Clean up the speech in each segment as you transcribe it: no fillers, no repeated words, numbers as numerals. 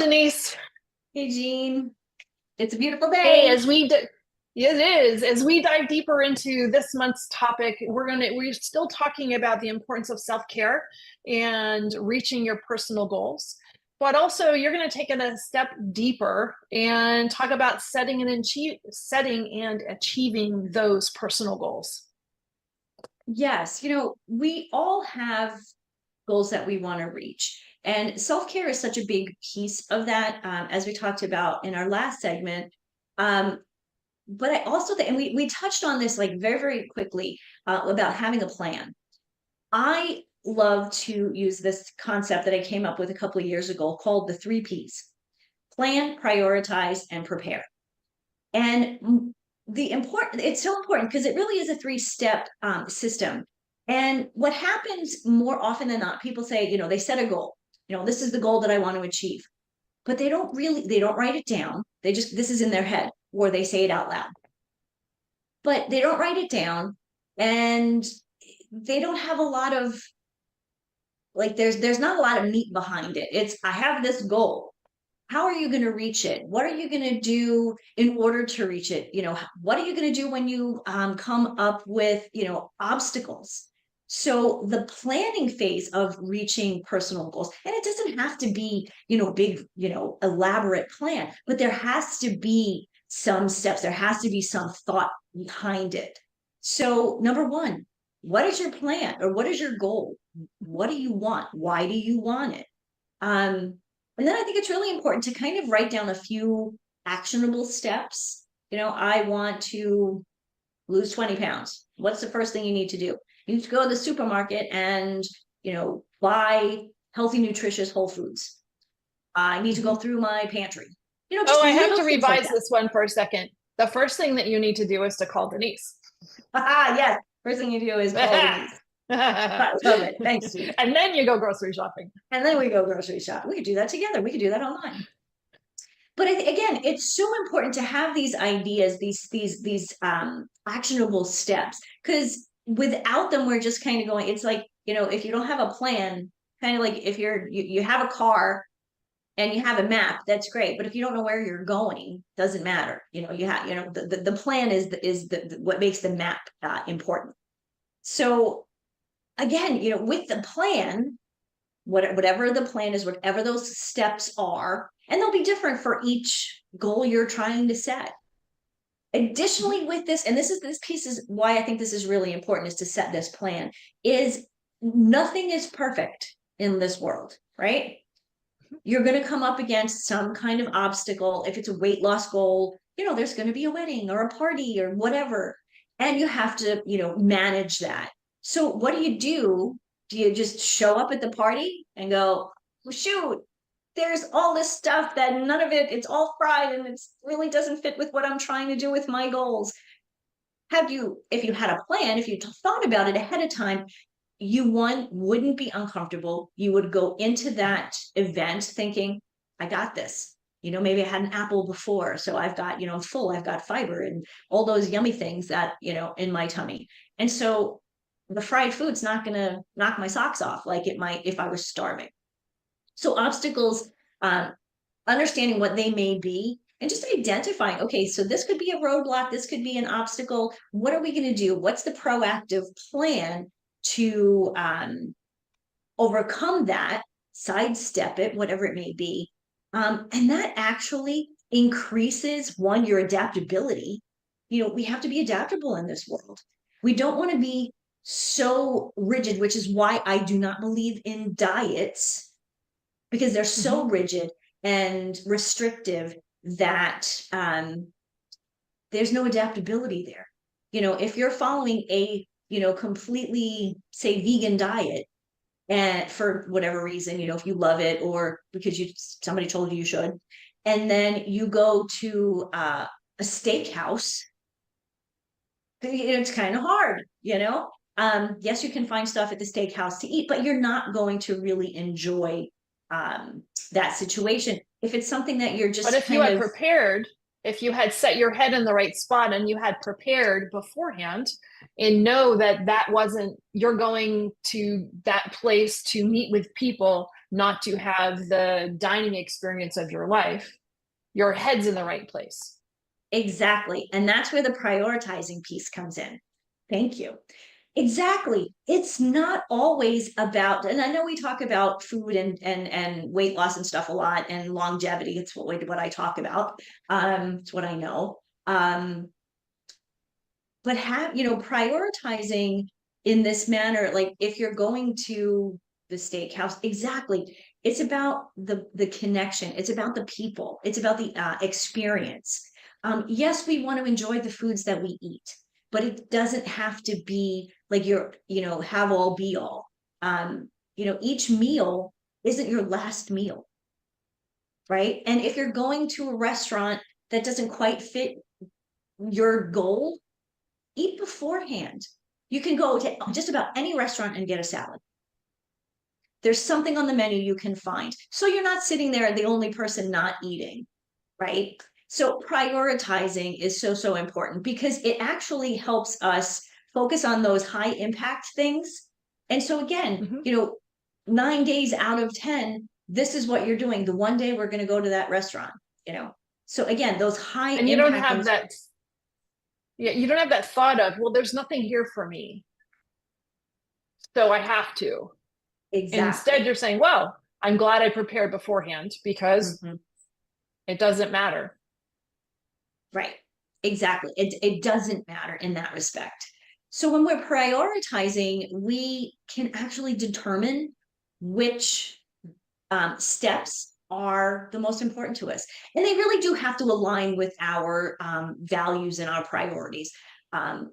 Denise. Hey, Jean. It's a beautiful Hey, day. it is. As we dive deeper into this month's topic, we're still talking about the importance of self-care and reaching your personal goals. But also, you're going to take it a step deeper and talk about setting and achieving those personal goals. Yes, we all have goals that we want to reach. And self-care is such a big piece of that, as we talked about in our last segment. Um, but I also think, and we touched on this like very, very quickly about having a plan. I love to use this concept that I came up with a couple of years ago called the three Ps: plan, prioritize, and prepare. And it's so important because it really is a three-step system. And what happens more often than not, people say, they set a goal, this is the goal that I want to achieve, but they don't write it down. This is in their head, or they say it out loud, but they don't write it down. And they don't have a lot of, like, there's not a lot of meat behind it. I have this goal. How are you going to reach it? What are you going to do in order to reach it? What are you going to do when you come up with, obstacles? So the planning phase of reaching personal goals, and it doesn't have to be, big, elaborate plan, but there has to be some steps. There has to be some thought behind it. So number one, what is your plan, or what is your goal? What do you want? Why do you want it? And then I think it's really important to kind of write down a few actionable steps. I want to lose 20 pounds. What's the first thing you need to do? You need to go to the supermarket and, buy healthy, nutritious whole foods. I need to go through my pantry. Oh, Just I have little to things like revise that. this one for a second. The first thing that you need to do is to call Denise. Yes. First thing you do is call Denise. I love it. Thanks, Steve. And then you go grocery shopping. And then we go grocery shop. We could do that together. We could do that online. But again, it's so important to have these ideas, these actionable steps, because without them, we're just kind of going. It's like, if you don't have a plan, kind of like if you have a car and you have a map, that's great. But if you don't know where you're going, doesn't matter. You have, the plan is what makes the map important. So again, with the plan, whatever the plan is, whatever those steps are, and they'll be different for each goal you're trying to set. Additionally, with this, and this piece is why I think this is really important, is to set this plan, is nothing is perfect in this world, right? You're going to come up against some kind of obstacle. If it's a weight loss goal, there's going to be a wedding or a party or whatever, and you have to, manage that. So what do you do? Do you just show up at the party and go, well, shoot, there's all this stuff that none of it's all fried and it really doesn't fit with what I'm trying to do with my goals? If you had a plan, if you thought about it ahead of time, you wouldn't be uncomfortable. You would go into that event thinking, I got this. Maybe I had an apple before, so I've got, I'm full, I've got fiber and all those yummy things that, in my tummy. And so the fried food's not going to knock my socks off like it might if I was starving. So obstacles, understanding what they may be, and just identifying, okay, so this could be a roadblock, this could be an obstacle. What are we going to do? What's the proactive plan to overcome that, sidestep it, whatever it may be? And that actually increases, one, your adaptability. We have to be adaptable in this world. We don't want to be so rigid, which is why I do not believe in diets, because they're so rigid and restrictive that there's no adaptability there. If you're following a, completely, say, vegan diet, and for whatever reason, if you love it or because somebody told you should, and then you go to a steakhouse, it's kind of hard. Yes, you can find stuff at the steakhouse to eat, but you're not going to really enjoy that situation. If it's something that you're just But if you had prepared, if you had set your head in the right spot and you had prepared beforehand and know that wasn't, you're going to that place to meet with people not to have the dining experience of your life, your head's in the right place. Exactly. And that's where the prioritizing piece comes in. Thank you. Exactly. It's not always about, and I know we talk about food and weight loss and stuff a lot, and longevity. It's what I talk about. It's what I know. But prioritizing in this manner, like if you're going to the steakhouse, exactly. It's about the connection. It's about the people. It's about the experience. Yes, we want to enjoy the foods that we eat, but it doesn't have to be like have all be all. Each meal isn't your last meal, right? And if you're going to a restaurant that doesn't quite fit your goal, eat beforehand. You can go to just about any restaurant and get a salad. There's something on the menu you can find. So you're not sitting there the only person not eating, right? So prioritizing is so, so important because it actually helps us focus on those high impact things. And so again, 9 days out of 10, this is what you're doing. The one day we're going to go to that restaurant, So again, those high and you don't have that. Yeah, you don't have that thought of, well, there's nothing here for me, so I have to. Exactly. Instead, you're saying, well, I'm glad I prepared beforehand because it doesn't matter. Right. Exactly. It doesn't matter in that respect. So when we're prioritizing, we can actually determine which steps are the most important to us. And they really do have to align with our values and our priorities.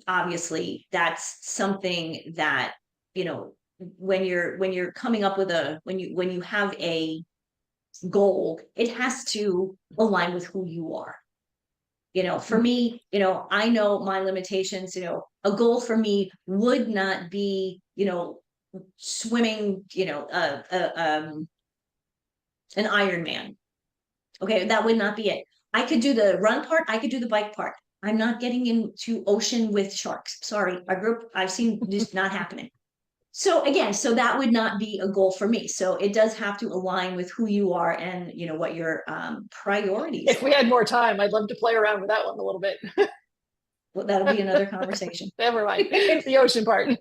Obviously, that's something that, when you're coming up with when you have a goal, it has to align with who you are. For me, I know my limitations. A goal for me would not be, swimming, an Ironman. Okay, that would not be it. I could do the run part, I could do the bike part. I'm not getting into ocean with sharks. Sorry, I've seen this not happening. So again, that would not be a goal for me. So it does have to align with who you are and what your priorities If we had more time, I'd love to play around with that one a little bit. Well, that'll be another conversation. Never mind. The ocean part. And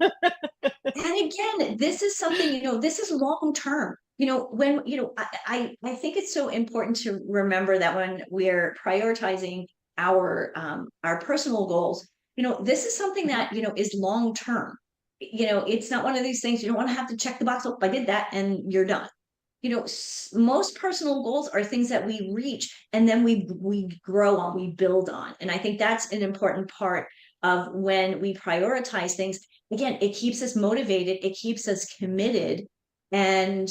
again, this is something, this is long term. When, I think it's so important to remember that when we're prioritizing our personal goals, this is something that, is long term. It's not one of these things you don't want to have to check the box. Oh, I did that and you're done. Most personal goals are things that we reach and then we grow on, we build on. And I think that's an important part of when we prioritize things. Again, it keeps us motivated, it keeps us committed. And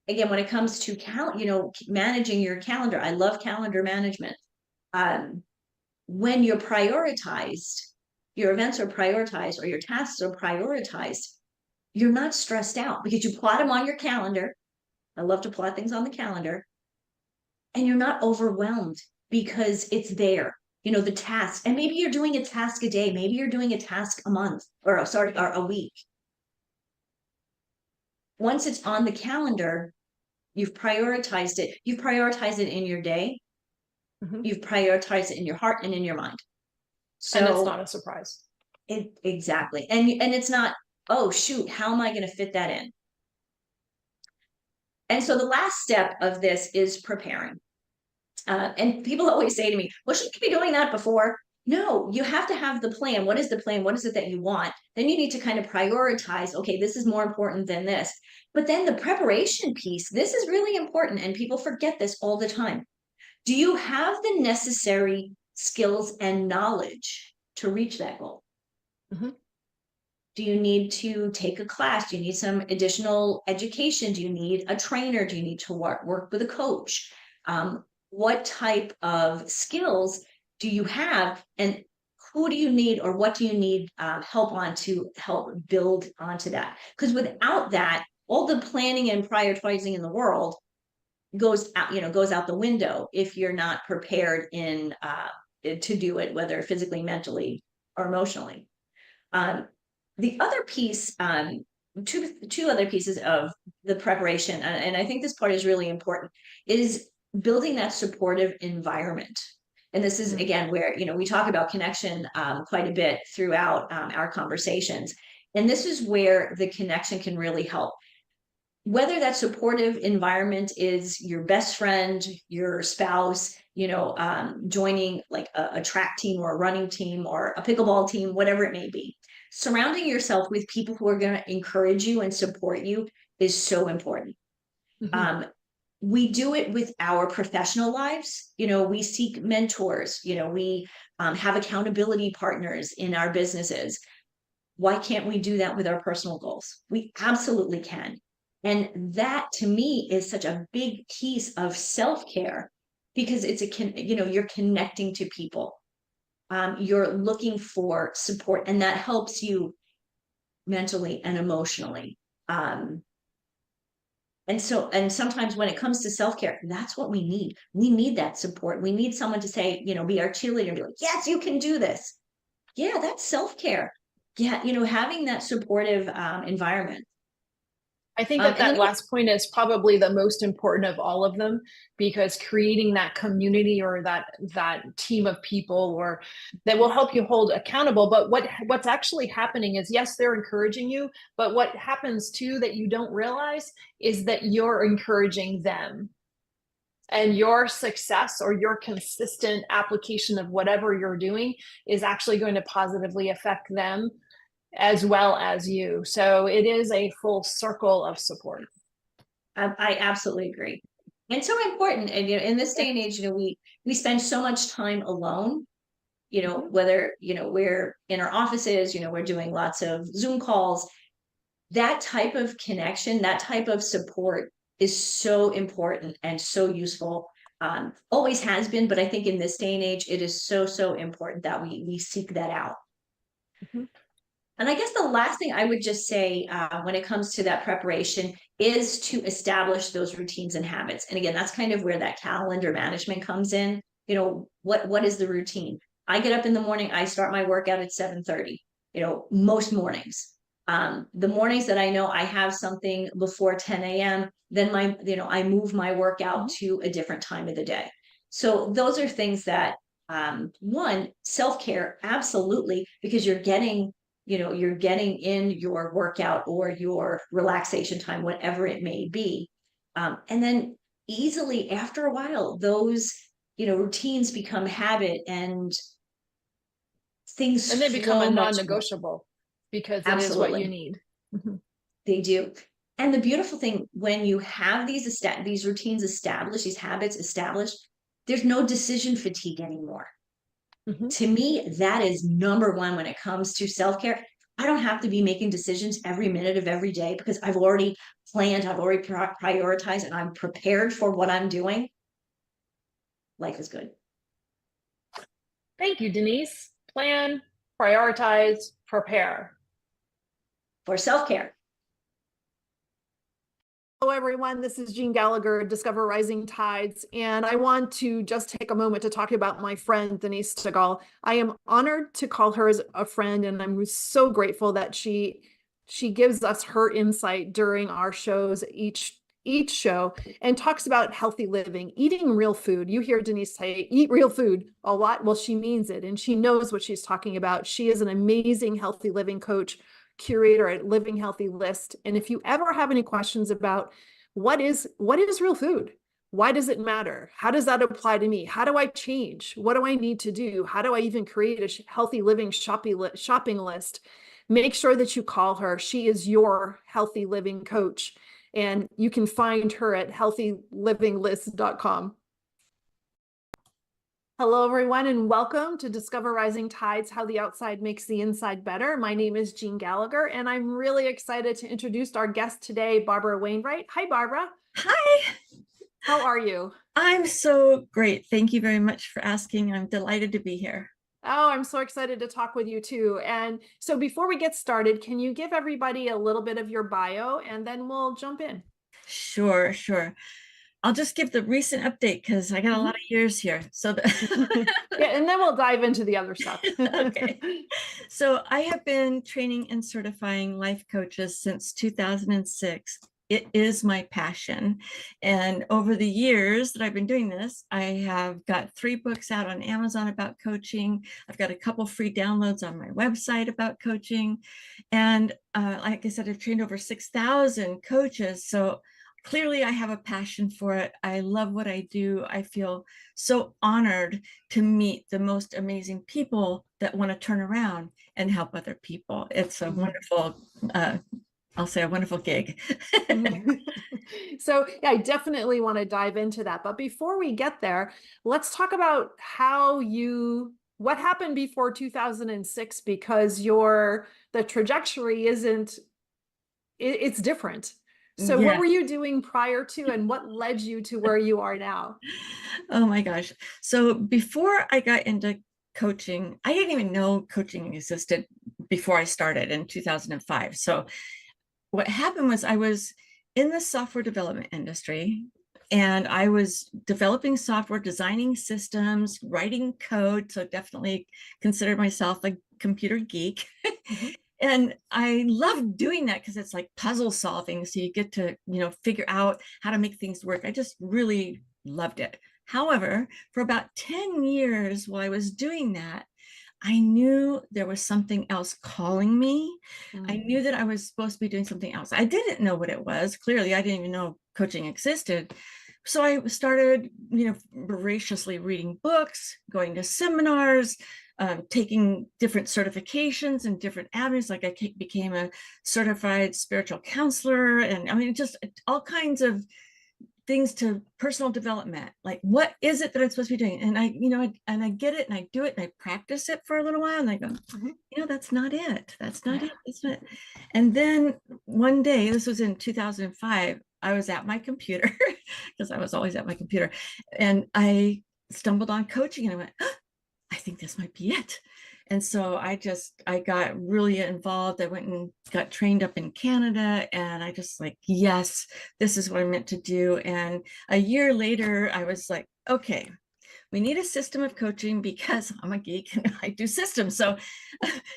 again, when it comes to managing your calendar, I love calendar management. When you're prioritized, your events are prioritized or your tasks are prioritized, you're not stressed out because you plot them on your calendar. I love to plot things on the calendar. And you're not overwhelmed because it's there. The task. And maybe you're doing a task a day. Maybe you're doing a task a month or a week. Once it's on the calendar, you've prioritized it. You've prioritized it in your day. You've prioritized it in your heart and in your mind. So, and it's not a surprise. Exactly. And it's not, oh, shoot, how am I going to fit that in? And so the last step of this is preparing. And people always say to me, well, shouldn't you be doing that before? No, you have to have the plan. What is the plan? What is it that you want? Then you need to kind of prioritize, okay, this is more important than this. But then the preparation piece, this is really important. And people forget this all the time. Do you have the necessary skills and knowledge to reach that goal? Do you need to take a class? Do you need some additional education? Do you need a trainer? Do you need to work with a coach? What type of skills do you have? And who do you need or what do you need help on to help build onto that? Because without that, all the planning and prioritizing in the world goes out the window if you're not prepared to do it, whether physically, mentally, or emotionally. The other piece two other pieces of the preparation, and I think this part is really important, is building that supportive environment. And this is, again, where, we talk about connection quite a bit throughout our conversations. And this is where the connection can really help. Whether that supportive environment is your best friend, your spouse, joining like a track team or a running team or a pickleball team, whatever it may be. Surrounding yourself with people who are going to encourage you and support you is so important. We do it with our professional lives. We seek mentors. We have accountability partners in our businesses. Why can't we do that with our personal goals? We absolutely can. And that to me is such a big piece of self-care, because you're connecting to people. You're looking for support, and that helps you mentally and emotionally. And sometimes when it comes to self-care, that's what we need. We need that support. We need someone to say, be our cheerleader and be like, yes, you can do this. Yeah, that's self-care. Yeah, having that supportive environment. I think that last point is probably the most important of all of them, because creating that community or that team of people or that will help you hold accountable. But what's actually happening is, yes, they're encouraging you, but what happens too that you don't realize is that you're encouraging them. And your success or your consistent application of whatever you're doing is actually going to positively affect them as well as you. So it is a full circle of support. I absolutely agree. And so important. And in this day and age, we spend so much time alone, whether, we're in our offices, we're doing lots of Zoom calls. That type of connection, that type of support is so important and so useful. Always has been, but I think in this day and age, it is so important that we seek that out. And I guess the last thing I would just say when it comes to that preparation is to establish those routines and habits. And again, that's kind of where that calendar management comes in. What is the routine? I get up in the morning, I start my workout at 7:30, most mornings. The mornings that I know I have something before 10 a.m., then I move my workout to a different time of the day. So those are things that, one, self-care, absolutely, because you're getting in your workout or your relaxation time, whatever it may be. And then easily after a while, those, routines become habit, and things and they become a much non-negotiable because it is Absolutely. what you need. They do. And the beautiful thing, when you have these routines established, these habits established, there's no decision fatigue anymore. To me, that is number one when it comes to self-care. I don't have to be making decisions every minute of every day, because I've already planned, I've already prioritized, and I'm prepared for what I'm doing. Life is good. Thank you, Denise. Plan, prioritize, prepare. For self-care. Hello, everyone. This is Jean Gallagher, Discover Rising Tides, and I want to just take a moment to talk about my friend, Denise Stegall. I am honored to call her as a friend, and I'm so grateful that she gives us her insight during our shows, each show, and talks about healthy living, eating real food. You hear Denise say, eat real food a lot. Well, she means it, and she knows what she's talking about. She is an amazing healthy living coach, curator at Living Healthy List. And if you ever have any questions about what is real food, why does it matter, how does that apply to me, how do I change, what do I need to do, how do I even create a healthy living shopping list, make sure that you call her. She is your healthy living coach, and you can find her at healthylivinglist.com. Hello, everyone, and welcome to Discover Rising Tides, How the Outside Makes the Inside Better. My name is Jean Gallagher, and I'm really excited to introduce our guest today, Barbara Wainwright. Hi, Barbara. Hi. How are you? I'm so great. Thank you very much for asking. I'm delighted to be here. Oh, I'm so excited to talk with you too. And so before we get started, can you give everybody a little bit of your bio, and then we'll jump in? Sure. I'll just give the recent update because I got a lot of years here. So Yeah, and then we'll dive into the other stuff. okay. So I have been training and certifying life coaches since 2006. It is my passion. And over the years that I've been doing this, I have got 3 books out on Amazon about coaching. I've got a couple free downloads on my website about coaching. And like I said, I've trained over 6,000 coaches. So clearly I have a passion for it. I love what I do. I feel so honored to meet the most amazing people that want to turn around and help other people. It's a wonderful, I'll say a wonderful gig. So yeah, I definitely want to dive into that. But before we get there, let's talk about what happened before 2006, because the trajectory it's different. So what were you doing prior to, and what led you to where you are now? Oh my gosh. So before I got into coaching, I didn't even know coaching existed before I started in 2005. So what happened was I was in the software development industry, and I was developing software, designing systems, writing code. So definitely consider myself a computer geek. And I love doing that because it's like puzzle solving. So you get to, figure out how to make things work. I just really loved it. However, for about 10 years while I was doing that, I knew there was something else calling me. I knew that I was supposed to be doing something else. I didn't know what it was. Clearly, I didn't even know coaching existed. So I started, voraciously reading books, going to seminars, taking different certifications in different avenues. Like I became a certified spiritual counselor, and I mean, just all kinds of things to personal development. Like, what is it that I'm supposed to be doing? And I get it, and I do it, and I practice it for a little while, and I go, that's not it. That's not it. That's not it. And then one day, this was in 2005, I was at my computer because I was always at my computer, and I stumbled on coaching, and I went, I think this might be it. And so I got really involved. I went and got trained up in Canada, and I just like, yes, this is what I meant to do. And a year later, I was like, okay, we need a system of coaching because I'm a geek and I do systems. So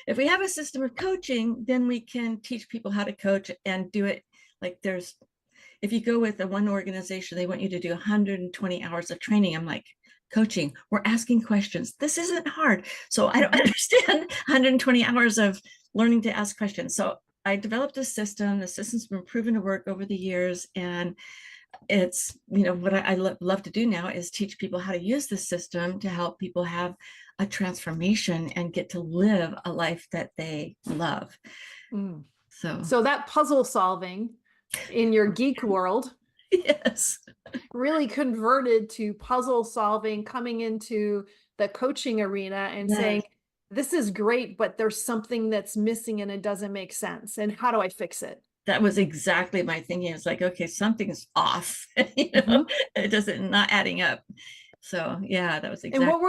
if we have a system of coaching, then we can teach people how to coach and do it. Like if you go with one organization, they want you to do 120 hours of training. I'm like, coaching, we're asking questions. This isn't hard. So I don't understand 120 hours of learning to ask questions. So I developed a system. The system's been proven to work over the years. And it's, what I love to do now is teach people how to use the system to help people have a transformation and get to live a life that they love. So that puzzle solving in your geek world, yes, really converted to puzzle solving, coming into the coaching arena and saying, this is great, but there's something that's missing and it doesn't make sense. And how do I fix it? That was exactly my thinking. It's like, okay, something's off. It doesn't, not adding up. So yeah, that was exactly. And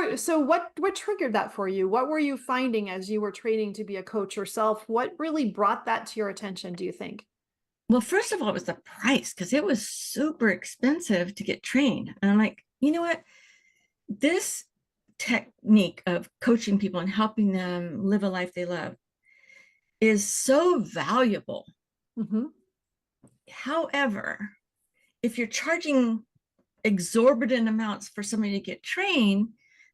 what triggered that for you? What were you finding as you were training to be a coach yourself? What really brought that to your attention, do you think? Well, first of all, it was the price, because it was super expensive to get trained. And I'm like, you know what? This technique of coaching people and helping them live a life they love is so valuable. However, if you're charging exorbitant amounts for somebody to get trained,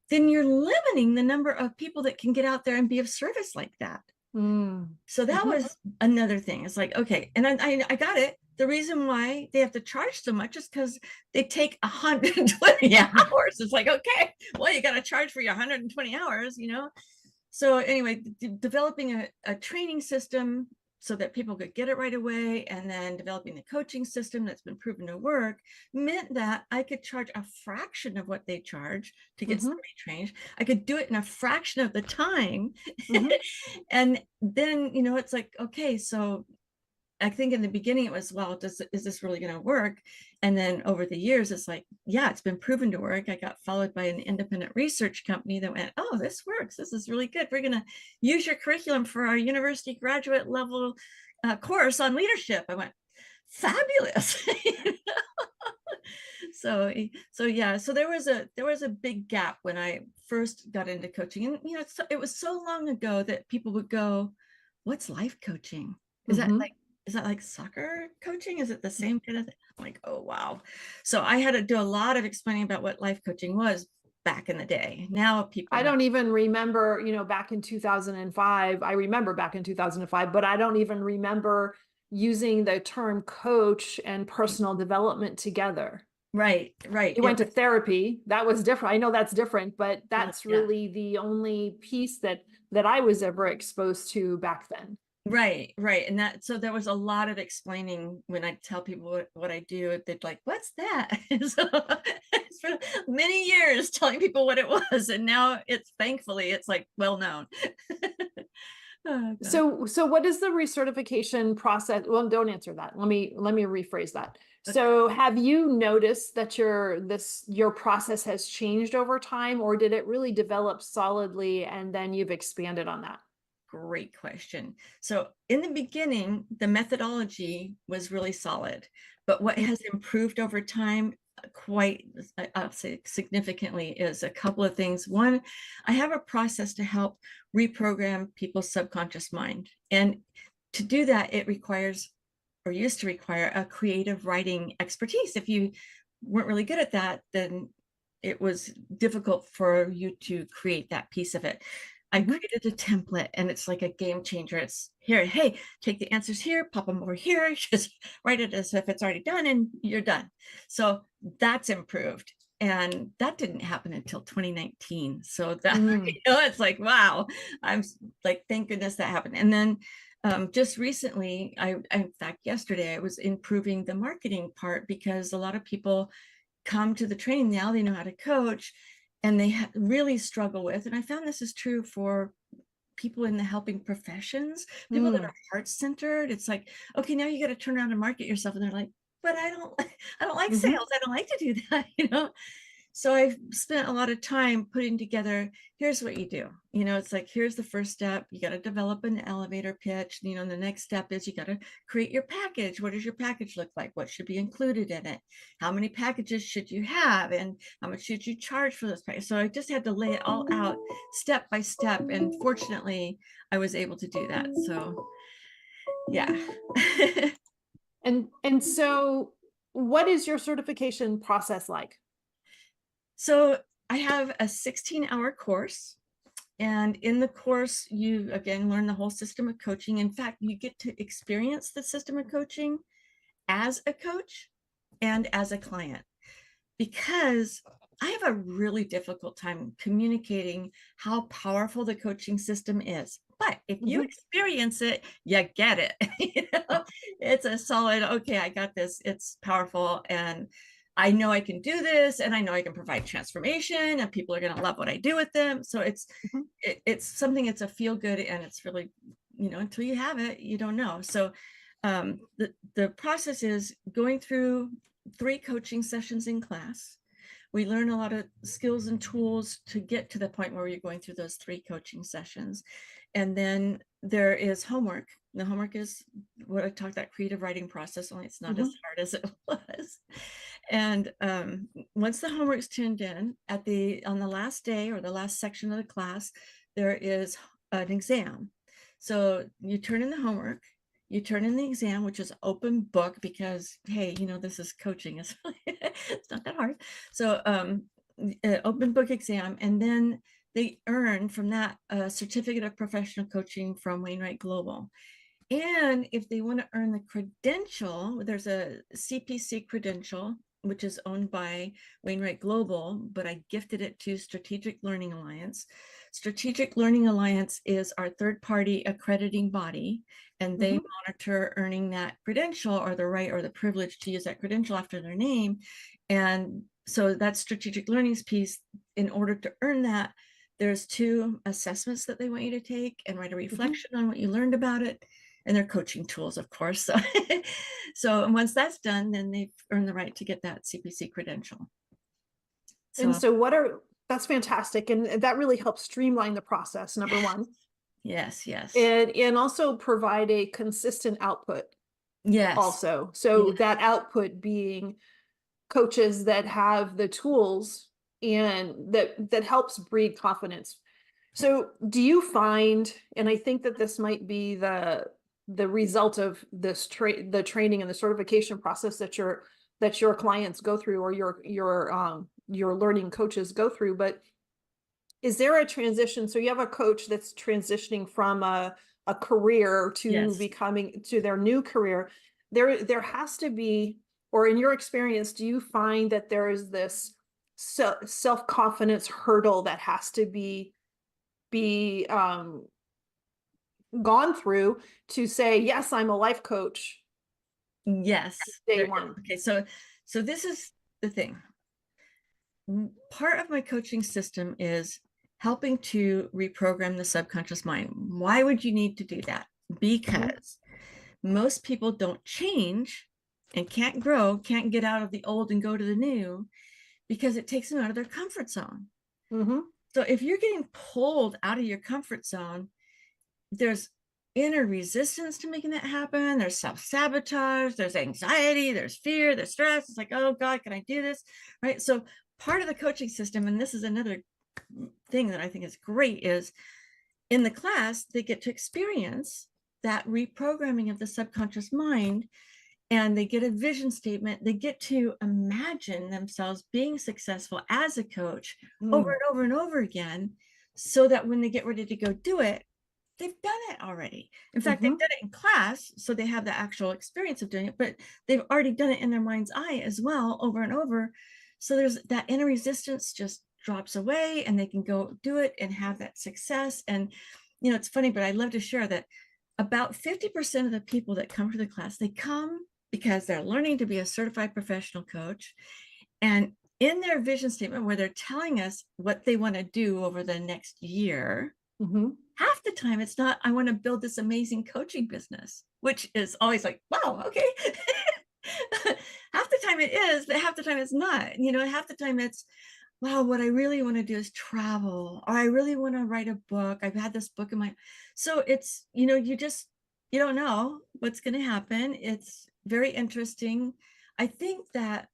then you're limiting the number of people that can get out there and be of service like that. So that was another thing. It's like, okay, and I got it. The reason why they have to charge so much is because they take 120 hours. It's like, okay, well, you got to charge for your 120 hours, So anyway, developing a training system so that people could get it right away, and then developing the coaching system that's been proven to work, meant that I could charge a fraction of what they charge to get somebody trained. I could do it in a fraction of the time. And then, it's like, okay, so I think in the beginning it was, well, is this really going to work? And then over the years, it's like, yeah, it's been proven to work. I got followed by an independent research company that went, oh, this works. This is really good. We're going to use your curriculum for our university graduate level course on leadership. I went, fabulous. So yeah, so there was a big gap when I first got into coaching, and it was so long ago that people would go, "What's life coaching? Is that Mhm. like soccer coaching? Is it the same kind of thing?" I'm like, oh wow. So I had to do a lot of explaining about what life coaching was back in the day. Now people I know. don't even remember, back in 2005. I remember back in 2005, but I don't even remember using the term coach and personal development together. Right. You went to therapy. That was different. I know that's different, but that's Yeah. really the only piece that I was ever exposed to back then. Right. And so there was a lot of explaining when I tell people what I do. They'd like, "What's that?" So it's for many years telling people what it was, and now thankfully it's like well known. Oh, gosh. So what is the recertification process? Well, don't answer that. Let me rephrase that. Okay. So have you noticed that your process has changed over time, or did it really develop solidly and then you've expanded on that? Great question. So in the beginning, the methodology was really solid, but what has improved over time quite, I'll say significantly, is a couple of things. One, I have a process to help reprogram people's subconscious mind. And to do that, it requires, or used to require, a creative writing expertise. If you weren't really good at that, then it was difficult for you to create that piece of it. I created a template, and it's like a game changer. It's here, hey, take the answers here, pop them over here, just write it as if it's already done and you're done. So that's improved. And that didn't happen until 2019. So that, it's like, wow, I'm like, thank goodness that happened. And then just recently, in fact, yesterday, I was improving the marketing part, because a lot of people come to the training now, they know how to coach, and they really struggle with, and I found this is true for people in the helping professions, people that are heart-centered. It's like, okay, now you got to turn around and market yourself, and they're like, but I don't like sales. I don't like to do that. So I've spent a lot of time putting together, here's what you do. It's like, here's the first step. You got to develop an elevator pitch. The next step is you got to create your package. What does your package look like? What should be included in it? How many packages should you have? And how much should you charge for those packages? So I just had to lay it all out step by step. And fortunately, I was able to do that. So yeah. And so what is your certification process like? So I have a 16-hour course, and in the course, you again learn the whole system of coaching. In fact, you get to experience the system of coaching as a coach and as a client, because I have a really difficult time communicating how powerful the coaching system is. But if you experience it, you get it. It's a solid, okay, I got this. It's powerful, and I know I can do this, and I know I can provide transformation, and people are going to love what I do with them. So it's something, it's a feel good, and it's really, until you have it, you don't know. So the process is going through 3 coaching sessions in class. We learn a lot of skills and tools to get to the point where you're going through those 3 coaching sessions. And then there is homework. The homework is what I talked, that creative writing process, only it's not as hard as it was. And once the homework's turned in, on the last day or the last section of the class, there is an exam. So you turn in the homework, you turn in the exam, which is open book, because hey, this is coaching. It's not that hard. So open book exam, and then they earn from that a certificate of professional coaching from Wainwright Global. And if they want to earn the credential, there's a CPC credential, which is owned by Wainwright Global, but I gifted it to Strategic Learning Alliance. Strategic Learning Alliance is our third-party accrediting body, and they monitor earning that credential, or the right or the privilege to use that credential after their name. And so that's Strategic Learning's piece. In order to earn that, there's 2 assessments that they want you to take and write a reflection on what you learned about it. And they're coaching tools, of course. So once that's done, then they've earned the right to get that CPC credential. And so that's fantastic. And that really helps streamline the process, number one. Yes. And also provide a consistent output. Yes. Also. So that output being coaches that have the tools and that helps breed confidence. So do you find, and I think that this might be the result of this the training and the certification process that your clients go through, or your learning coaches go through, but is there a transition? So you have a coach that's transitioning from a career to Yes. becoming to their new career. There has to be, or in your experience, do you find that there is this self-confidence hurdle that has to be gone through to say, yes, I'm a life coach Yes. day there is. one? Okay, so this is the thing. Part of my coaching system is helping to reprogram the subconscious mind. Why would you need to do that? Because most people don't change and can't grow, can't get out of the old and go to the new, because it takes them out of their comfort zone. So if you're getting pulled out of your comfort zone, there's inner resistance to making that happen. There's self-sabotage, there's anxiety, there's fear, there's stress. It's like, oh God, can I do this? Right. So part of the coaching system, and this is another thing that I think is great, is in the class, they get to experience that reprogramming of the subconscious mind, and they get a vision statement. They get to imagine themselves being successful as a coach over and over and over again, so that when they get ready to go do it, they've done it already. In fact, they've done it in class, so they have the actual experience of doing it, but they've already done it in their mind's eye as well, over and over. So there's that inner resistance just drops away, and they can go do it and have that success. And, you know, it's funny, but I love to share that about 50% of the people that come to the class, they come because they're learning to be a certified professional coach. And in their vision statement, where they're telling us what they want to do over the next year, half the time it's not, I want to build this amazing coaching business, which is always like, wow, okay. Half the time it is, but half the time it's not. You know, half the time it's, wow, what I really want to do is travel, or I really want to write a book. I've had this book in my, so it's, you know, you don't know what's going to happen. It's very interesting. I think that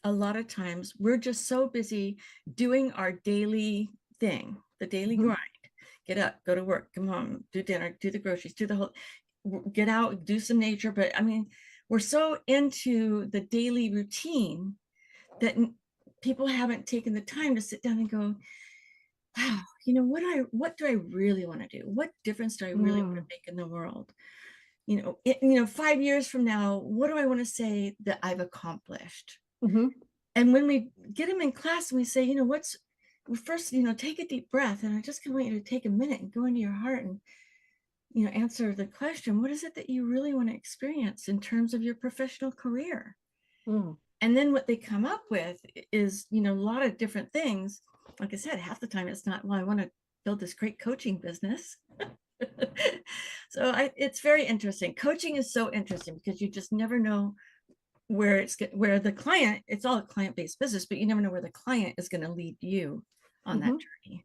a lot of times we're just so busy doing our daily thing, the daily grind. Get up, go to work, come home, do dinner, do the groceries, do the whole, get out, do some nature. But I mean, we're so into the daily routine that people haven't taken the time to sit down and go, wow, you know, what do I really want to do? What difference do I really want to make in the world? You know, 5 years from now, what do I want to say that I've accomplished? And when we get them in class and we say, you know, first, you know, take a deep breath. And I just want you to take a minute and go into your heart and, you know, answer the question, what is it that you really want to experience in terms of your professional career? And then what they come up with is, you know, a lot of different things. Like I said, half the time it's not, well, I want to build this great coaching business. So it's very interesting. Coaching is so interesting because you just never know where the client, it's all a client-based business, but you never know where the client is going to lead you on that journey.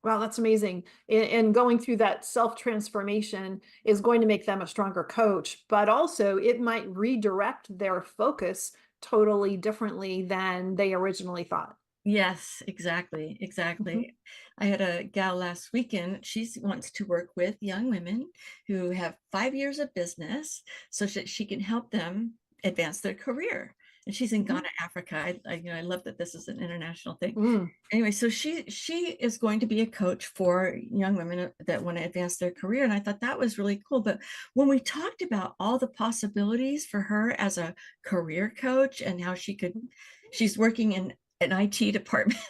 Wow, that's amazing. And going through that self-transformation is going to make them a stronger coach, but also it might redirect their focus totally differently than they originally thought. Yes, exactly. I had a gal last weekend. She wants to work with young women who have 5 years of business so that she can help them advance their career. And she's in Ghana, Africa. I love that this is an international thing. Anyway, so she is going to be a coach for young women that want to advance their career. And I thought that was really cool. But when we talked about all the possibilities for her as a career coach and how she's working in an IT department.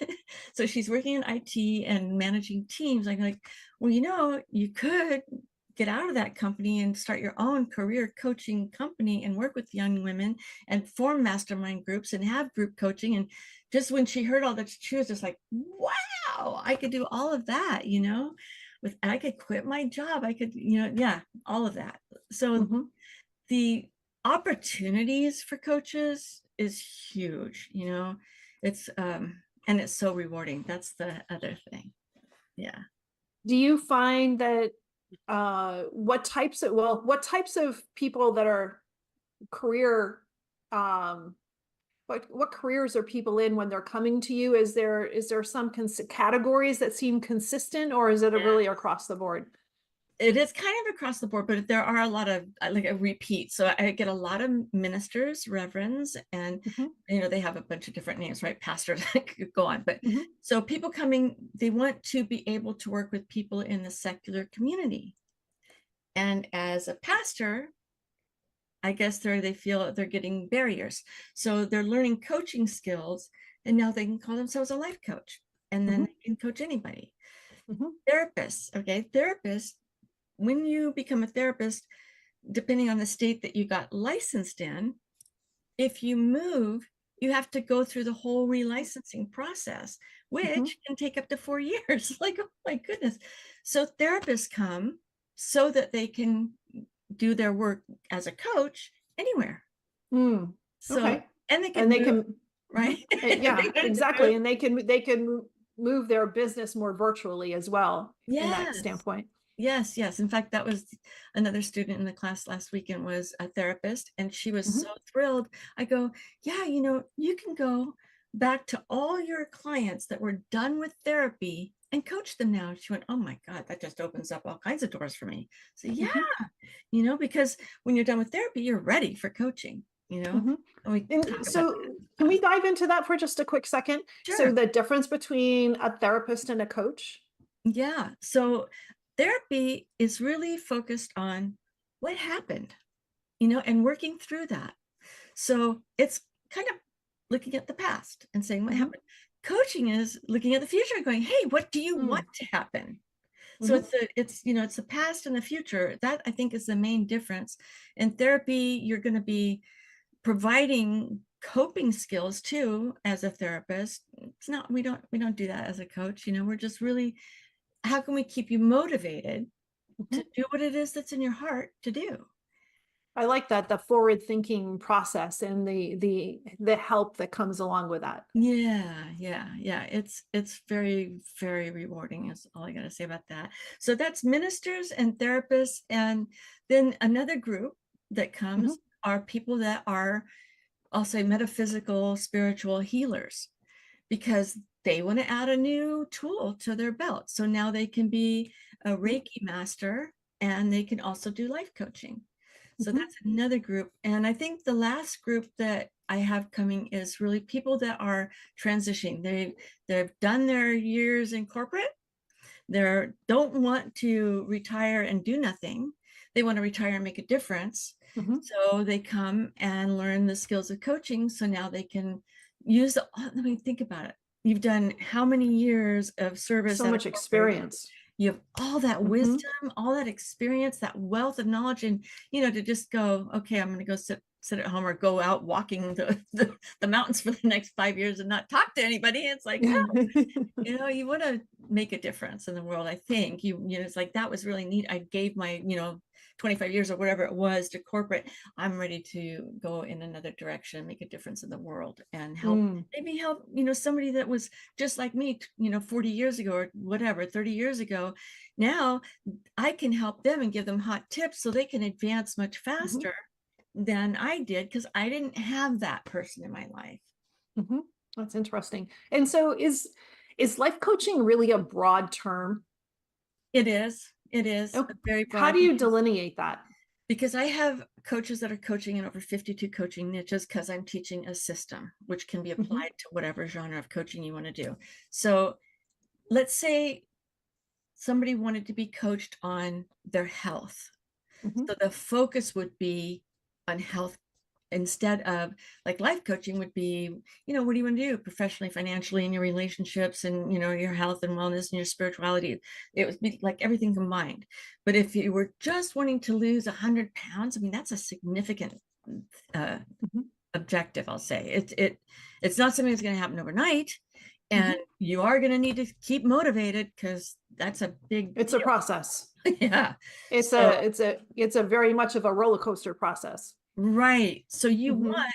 So she's working in IT and managing teams. I'm like, well, you know, you could get out of that company and start your own career coaching company and work with young women and form mastermind groups and have group coaching. And just when she heard all that, she was just like, wow, I could do all of that, you know, I could quit my job. I could, you know, yeah, all of that. So the opportunities for coaches is huge, you know, it's, and it's so rewarding. That's the other thing. Yeah. Do you find that what types of people that are career what careers are people in when they're coming to you? Is there some categories that seem consistent, or is it really across the board? It is kind of across the board, but there are a lot of like a repeat. So I get a lot of ministers, reverends, and they have a bunch of different names, right? Pastors, could go on. But so people coming, they want to be able to work with people in the secular community. And as a pastor, I guess they feel they are getting barriers. So they're learning coaching skills, and now they can call themselves a life coach, and then they can coach anybody. Therapists, okay, therapists. When you become a therapist, depending on the state that you got licensed in, if you move, you have to go through the whole relicensing process, which can take up to 4 years. Like, oh my goodness. So therapists come so that they can do their work as a coach anywhere. So, okay. and they can, right? Yeah, exactly. And they can move their business more virtually as well in that standpoint. Yes. In fact, that was another student in the class last weekend was a therapist, and she was so thrilled. I go, yeah, you can go back to all your clients that were done with therapy and coach them now. She went, oh my God, that just opens up all kinds of doors for me. So yeah, because when you're done with therapy, you're ready for coaching, So can we dive into that for just a quick second? Sure. So the difference between a therapist and a coach? Yeah. So therapy is really focused on what happened, and working through that. So it's kind of looking at the past and saying what happened. Coaching is looking at the future and going, hey, what do you want to happen? So it's the past and the future. That I think is the main difference. In therapy, you're going to be providing coping skills too as a therapist. It's not, we don't do that as a coach. We're just really, how can we keep you motivated to do what it is that's in your heart to do? I like that, the forward thinking process and the help that comes along with that. Yeah. It's very, very rewarding is all I got to say about that. So that's ministers and therapists. And then another group that comes are people that are, I'll say, metaphysical, spiritual healers, because they want to add a new tool to their belt. So now they can be a Reiki master, and they can also do life coaching. So that's another group. And I think the last group that I have coming is really people that are transitioning. They've done their years in corporate. They don't want to retire and do nothing. They want to retire and make a difference. So they come and learn the skills of coaching. So now they can use let me think about it. You've done how many years of service? So much experience. You have all that wisdom, all that experience, that wealth of knowledge, and to just go, okay, I'm going to go sit at home or go out walking the mountains for the next 5 years and not talk to anybody. It's like, no, you want to make a difference in the world. I think it's like, that was really neat. I gave my 25 years or whatever it was to corporate. I'm ready to go in another direction, make a difference in the world, and maybe help somebody that was just like me 40 years ago or whatever, 30 years ago. Now I can help them and give them hot tips so they can advance much faster than I did, because I didn't have that person in my life. That's interesting. And so is life coaching really a broad term? It is. Okay. Very broad. How do you delineate that? Because I have coaches that are coaching in over 52 coaching niches, because I'm teaching a system which can be applied to whatever genre of coaching you want to do. So let's say somebody wanted to be coached on their health. So the focus would be on health, instead of like life coaching would be, what do you want to do professionally, financially, in your relationships, and your health and wellness and your spirituality. It would be like everything combined. But if you were just wanting to lose 100 pounds, I mean, that's a significant objective. I'll say it's not something that's going to happen overnight, and you are going to need to keep motivated, because that's a big It's deal. a process. Yeah, it's a very much of a roller coaster process. Right. So you want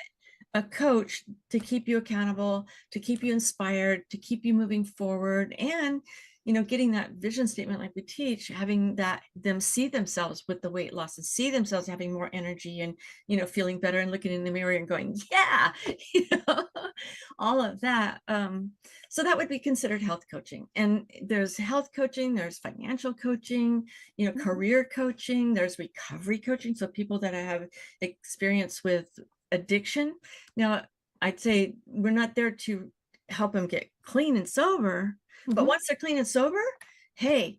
a coach to keep you accountable, to keep you inspired, to keep you moving forward. And, getting that vision statement like we teach, having them see themselves with the weight loss and see themselves having more energy and, feeling better and looking in the mirror and going, yeah, all of that. So that would be considered health coaching. And there's health coaching, there's financial coaching, career coaching, there's recovery coaching. So people that have experience with addiction. Now, I'd say we're not there to help them get clean and sober, but once they're clean and sober, hey,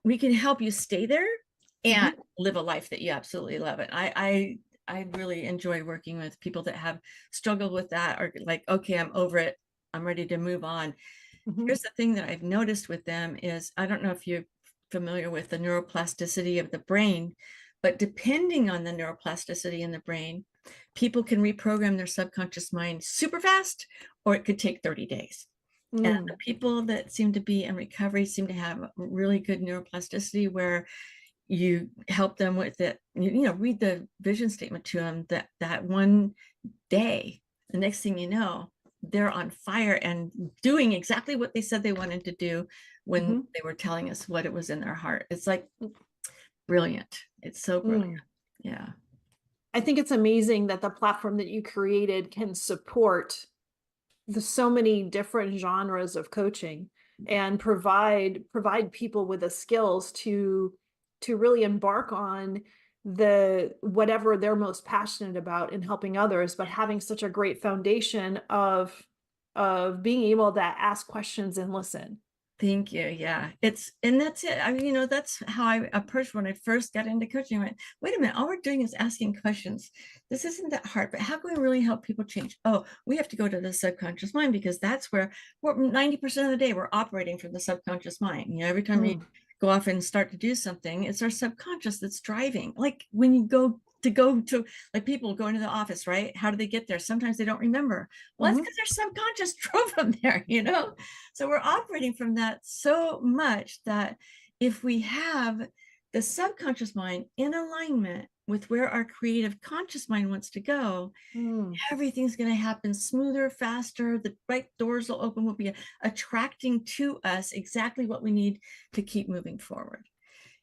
we can help you stay there and live a life that you absolutely love. It. I really enjoy working with people that have struggled with that, or like, okay, I'm over it, I'm ready to move on. Here's the thing that I've noticed with them is, I don't know if you're familiar with the neuroplasticity of the brain, but depending on the neuroplasticity in the brain, people can reprogram their subconscious mind super fast, or it could take 30 days. And the people that seem to be in recovery seem to have really good neuroplasticity, where you help them with it, read the vision statement to them that one day, the next thing you know, they're on fire and doing exactly what they said they wanted to do when they were telling us what it was in their heart. It's like brilliant. It's so brilliant. Yeah. I think it's amazing that the platform that you created can support so many different genres of coaching and provide people with the skills to really embark on whatever they're most passionate about in helping others, but having such a great foundation of being able to ask questions and listen. Thank you. Yeah, that's it. I mean, that's how I approached when I first got into coaching. I went, wait a minute, all we're doing is asking questions. This isn't that hard, but how can we really help people change? Oh, we have to go to the subconscious mind, because that's where 90% of the day we're operating from the subconscious mind. Every time we go off and start to do something, it's our subconscious that's driving. Like when you go to like people go into the office, right? How do they get there? Sometimes they don't remember. Well, that's because their subconscious drove them there, So we're operating from that so much that if we have the subconscious mind in alignment with where our creative conscious mind wants to go, everything's going to happen smoother, faster. The right doors will open. We'll be attracting to us exactly what we need to keep moving forward.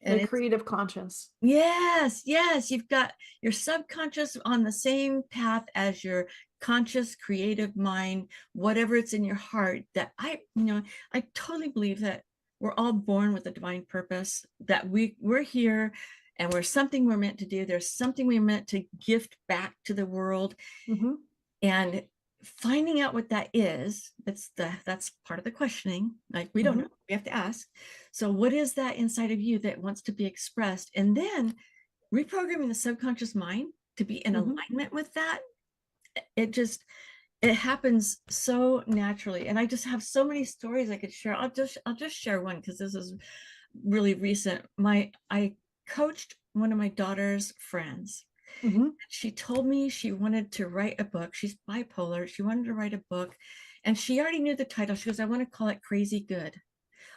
And the creative conscience. Yes. You've got your subconscious on the same path as your conscious creative mind, whatever it's in your heart. That I totally believe that we're all born with a divine purpose, that we're here and we're meant to do. There's something we're meant to gift back to the world. And finding out what that is, that's part of the questioning. Like, we don't know, we have to ask. So what is that inside of you that wants to be expressed? And then reprogramming the subconscious mind to be in alignment with that. It happens so naturally. And I just have so many stories I could share. I'll just share one, because this is really recent. I coached one of my daughter's friends. She told me she wanted to write a book. She's bipolar. She wanted to write a book, and she already knew the title. She goes, I want to call it Crazy Good.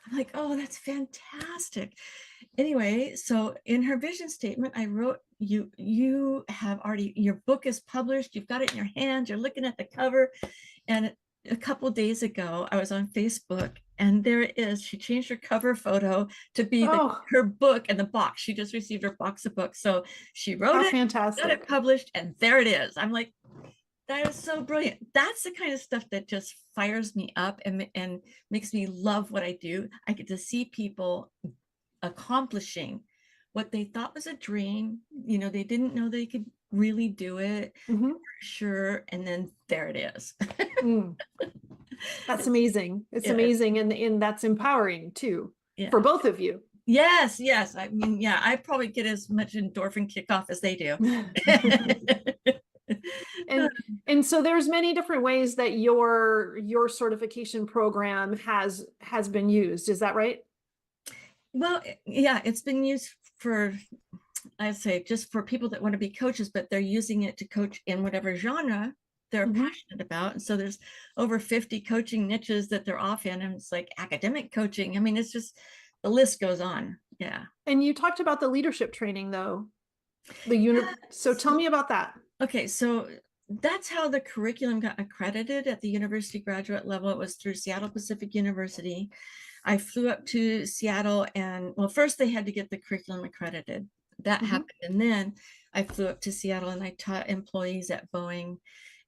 I'm like, oh, that's fantastic. Anyway, so in her vision statement, I wrote, you have already, your book is published. You've got it in your hands. You're looking at the cover. And a couple days ago, I was on Facebook, and there it is. She changed her cover photo to be her book and the box. She just received her box of books. So she wrote it, fantastic. got it published, and there it is. I'm like, that is so brilliant. That's the kind of stuff that just fires me up and makes me love what I do. I get to see people accomplishing what they thought was a dream. They didn't know they could really do it. Sure. And then there it is. That's amazing. It's amazing. And that's empowering too, for both of you. Yes. I mean, yeah, I probably get as much endorphin kickoff as they do. And so there's many different ways that your certification program has been used. Is that right? Well, yeah, it's been used for, I'd say, just for people that want to be coaches, but they're using it to coach in whatever genre they're passionate about. And so there's over 50 coaching niches that they're off in, and it's like academic coaching. I mean, it's just, the list goes on. Yeah. And you talked about the leadership training though. So tell me about that. Okay, so that's how the curriculum got accredited at the university graduate level. It was through Seattle Pacific University. I flew up to Seattle, and well, first they had to get the curriculum accredited. That happened. And then I flew up to Seattle and I taught employees at Boeing.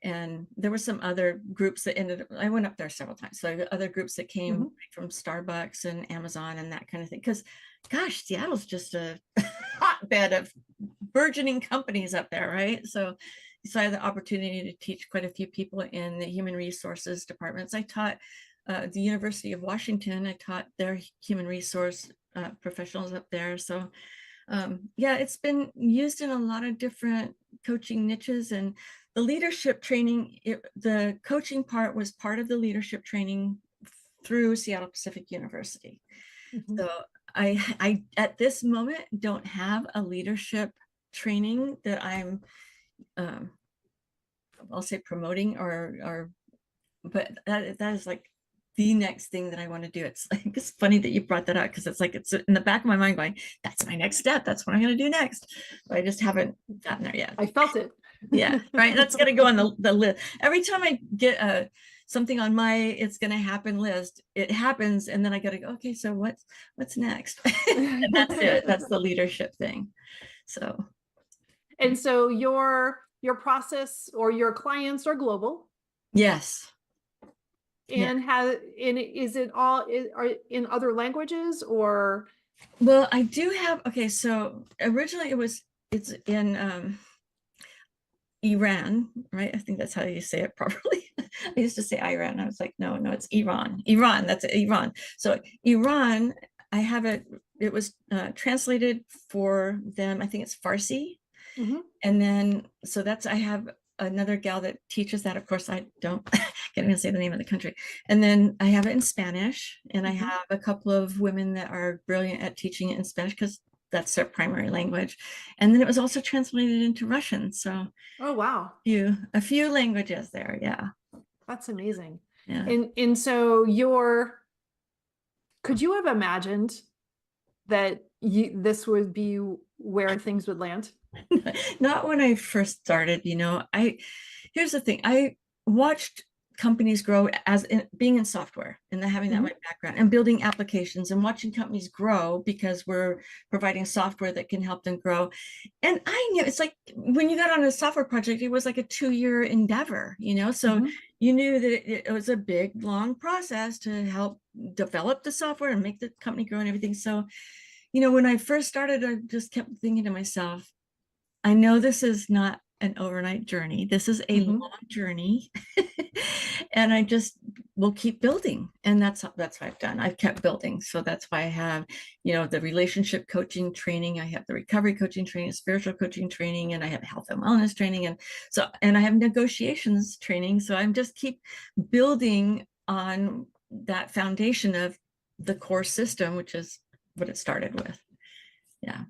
And there were some other groups that I went up there several times. So other groups that came from Starbucks and Amazon and that kind of thing. Because gosh, Seattle's just a hotbed of burgeoning companies up there, right? So I had the opportunity to teach quite a few people in the human resources departments. I taught the University of Washington. I taught their human resource professionals up there. So yeah, it's been used in a lot of different coaching niches, and the leadership training, the coaching part was part of the leadership training through Seattle Pacific University. So I at this moment don't have a leadership training that I'm I'll say promoting but that is like the next thing that I want to do. It's like, it's funny that you brought that up, because it's like, it's in the back of my mind going, that's my next step. That's what I'm going to do next. But I just haven't gotten there yet. I felt it. Yeah, right. That's going to go on the list. Every time I get something on my it's going to happen list, it happens. And then I got to go, okay, so what's next? And that's it. That's the leadership thing. So. And so your process or your clients are global. Yes. And is it all are in other languages, or? Well, I do have, okay, so originally it's in Iran, right? I think that's how you say it properly. I used to say Iran. I was like, no, it's Iran. That's Iran. So Iran, I have it was translated for them. I think it's Farsi. And then, so I have another gal that teaches that. Of course, I can't even say the name of the country. And then I have it in Spanish, and I have a couple of women that are brilliant at teaching it in Spanish because that's their primary language. And then it was also translated into Russian. So, oh wow, a few languages there. Yeah, that's amazing. Yeah. And so could you have imagined that this would be where things would land? Not when I first started. Here's the thing. I watched companies grow being in software and having that my background, and building applications and watching companies grow because we're providing software that can help them grow. And I knew it's like when you got on a software project, it was like a 2-year endeavor, so you knew that it was a big, long process to help develop the software and make the company grow and everything. So, when I first started, I just kept thinking to myself, I know this is not an overnight journey. This is a long journey. And I just will keep building. And that's what I've done. I've kept building. So that's why I have, the relationship coaching training. I have the recovery coaching training, spiritual coaching training, and I have health and wellness training. And I have negotiations training. So I'm just keep building on that foundation of the core system, which is what it started with. Yeah.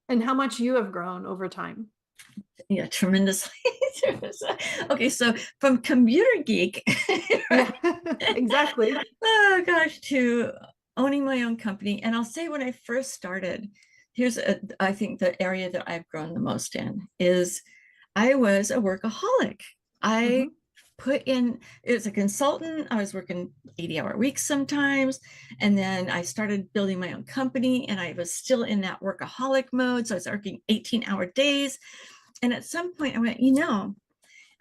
And how much you have grown over time? Yeah, tremendously. Okay, so from computer geek, yeah, exactly. Oh gosh, to owning my own company. And I'll say when I first started, I think the area that I've grown the most in is I was a workaholic. I put in, as a consultant, I was working 80-hour weeks sometimes. And then I started building my own company, and I was still in that workaholic mode. So I was working 18-hour days. And at some point I went,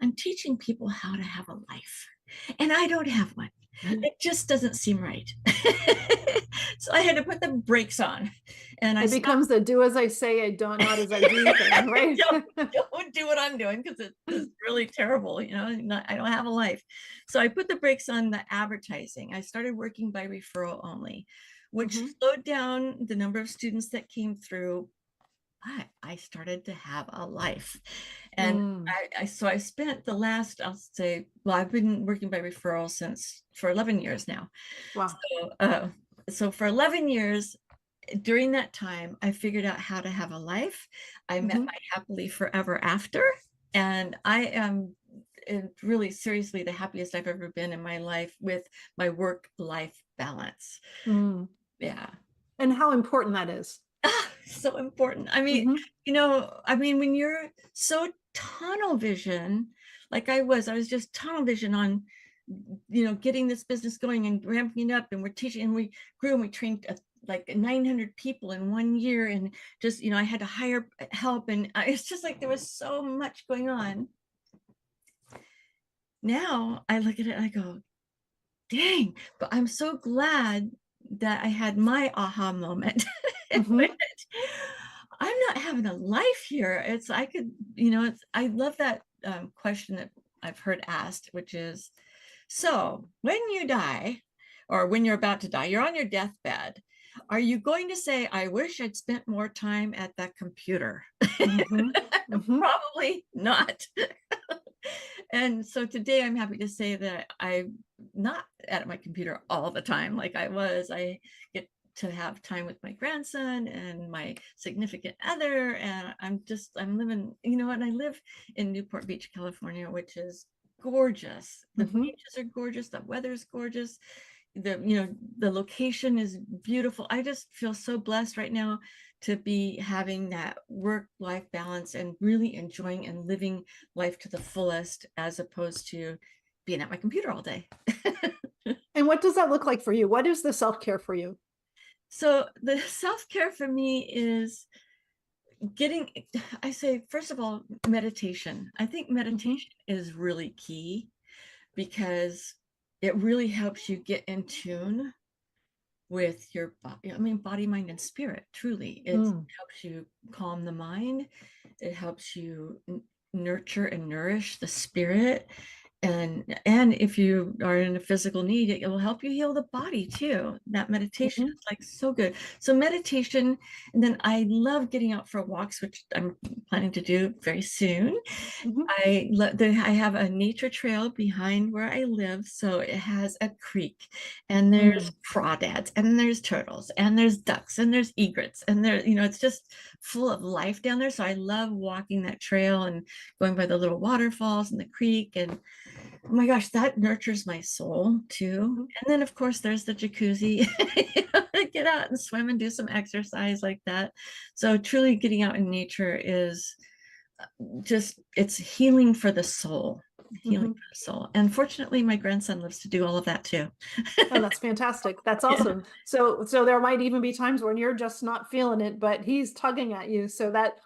I'm teaching people how to have a life, and I don't have one. It just doesn't seem right. So I had to put the brakes on, and it becomes the do as I say, not as I do thing, right? don't do what I'm doing, because it's really terrible. I don't have a life. So I put the brakes on the advertising. I started working by referral only, which slowed down the number of students that came through. But I started to have a life. And I spent the last, I've been working by referral for 11 years now. Wow. So for 11 years, during that time, I figured out how to have a life. I met my happily forever after. And I am really seriously the happiest I've ever been in my life with my work-life balance. Yeah. And how important that is. So important. I mean, when you're so tunnel vision, like I was just tunnel vision on getting this business going and ramping it up, and we're teaching, and we grew, and we trained like 900 people in 1 year, and just, I had to hire help, and it's just like there was so much going on. Now I look at it and I go, dang, but I'm so glad that I had my aha moment. Mhm. I'm not having a life here. I love that question that I've heard asked, which is, so when you die, or when you're about to die, you're on your deathbed, are you going to say, I wish I'd spent more time at that computer? Mhm. Mhm. Probably not. And so today I'm happy to say that I'm not at my computer all the time like I was. I get to have time with my grandson and my significant other, and I'm living, and I live in Newport Beach, California, which is gorgeous. The Mhm. beaches are gorgeous, the weather's gorgeous, the location is beautiful. I just feel so blessed right now to be having that work-life balance and really enjoying and living life to the fullest, as opposed to being at my computer all day. And what does that look like for you? What is the self-care for you? So the self-care for me is I say, first of all, meditation. I think meditation is really key, because it really helps you get in tune with your body, mind, and spirit. Truly, it helps you calm the mind. It helps you nurture and nourish the spirit. And if you are in a physical need, it will help you heal the body too. That meditation is like so good. So meditation, and then I love getting out for walks, which I'm planning to do very soon. I have a nature trail behind where I live, so it has a creek, and there's crawdads, and there's turtles, and there's ducks, and there's egrets, and it's just full of life down there. So I love walking that trail and going by the little waterfalls and the creek, and oh my gosh, that nurtures my soul too. And then of course there's the jacuzzi. Get out and swim and do some exercise like that. So truly getting out in nature is it's healing for the soul. Healing for the soul. And fortunately my grandson lives to do all of that too. Oh, that's fantastic. That's awesome. So there might even be times when you're just not feeling it, but he's tugging at you. So that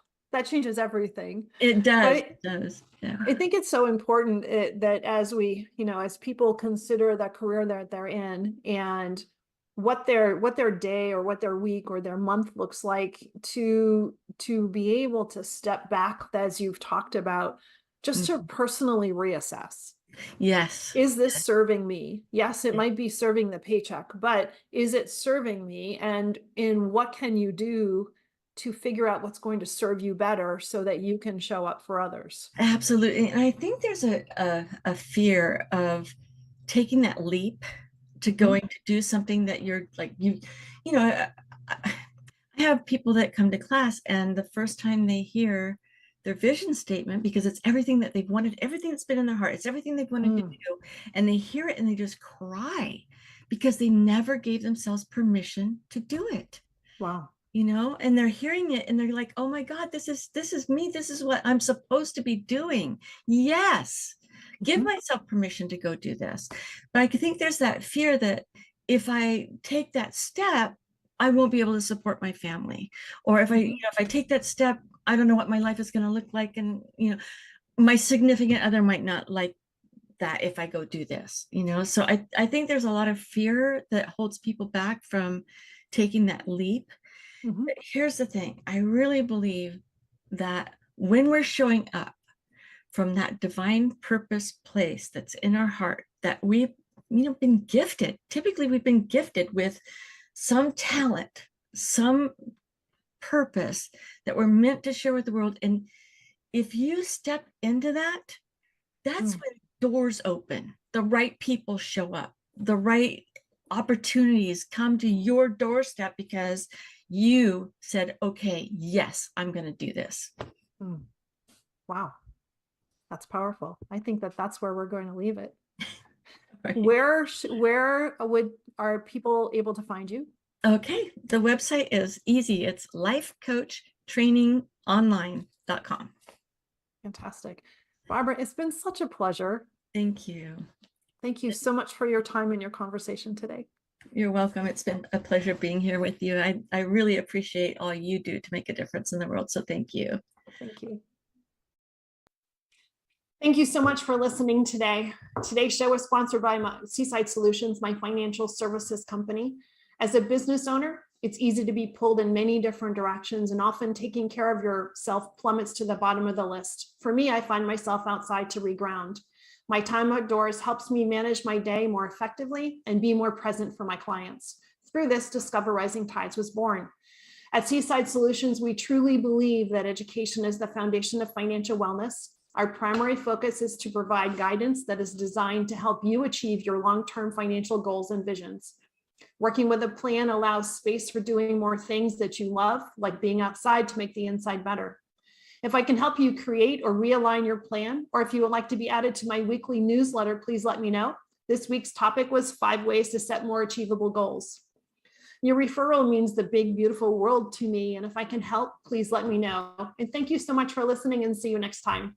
changes everything. It does. But It does. Yeah. I think it's so important that as we, as people consider the career that they're in, and what their day or what their week or their month looks like, to be able to step back, as you've talked about, just to personally reassess. Yes. Is this serving me? Yes, it might be serving the paycheck, but is it serving me? And in what can you do to figure out what's going to serve you better so that you can show up for others? Absolutely. And I think there's a fear of taking that leap to going to do something that you're like, I have people that come to class, and the first time they hear their vision statement, because it's everything that they've wanted, everything that's been in their heart, it's everything they've wanted to do, and they hear it and they just cry because they never gave themselves permission to do it. Wow. And they're hearing it and they're like, oh my God, this is me. This is what I'm supposed to be doing. Yes. Give myself permission to go do this. But I think there's that fear that if I take that step, I won't be able to support my family. Or if I take that step, I don't know what my life is going to look like. And, my significant other might not like that if I go do this, So I think there's a lot of fear that holds people back from taking that leap. But here's the thing. I really believe that when we're showing up from that divine purpose place that's in our heart, that we've been gifted. Typically, we've been gifted with some talent, some purpose that we're meant to share with the world. And if you step into that, that's when doors open. The right people show up. The right opportunities come to your doorstep because you said, okay, yes, I'm going to do this. Wow. That's powerful. I think that's where we're going to leave it. Right. Where are people able to find you? Okay. The website is easy. It's lifecoachtrainingonline.com. Fantastic. Barbara, it's been such a pleasure. Thank you. Thank you so much for your time and your conversation today. You're welcome. It's been a pleasure being here with you. I really appreciate all you do to make a difference in the world. So thank you. Thank you. Thank you so much for listening today. Today's show was sponsored by Seaside Solutions, my financial services company. As a business owner, it's easy to be pulled in many different directions, and often taking care of yourself plummets to the bottom of the list. For me, I find myself outside to reground. My time outdoors helps me manage my day more effectively and be more present for my clients. Through this, Discover Rising Tides was born. At Seaside Solutions, we truly believe that education is the foundation of financial wellness. Our primary focus is to provide guidance that is designed to help you achieve your long-term financial goals and visions. Working with a plan allows space for doing more things that you love, like being outside to make the inside better. If I can help you create or realign your plan, or if you would like to be added to my weekly newsletter, please let me know. This week's topic was 5 ways to set more achievable goals. Your referral means the big, beautiful world to me, and if I can help, please let me know. And thank you so much for listening, and see you next time.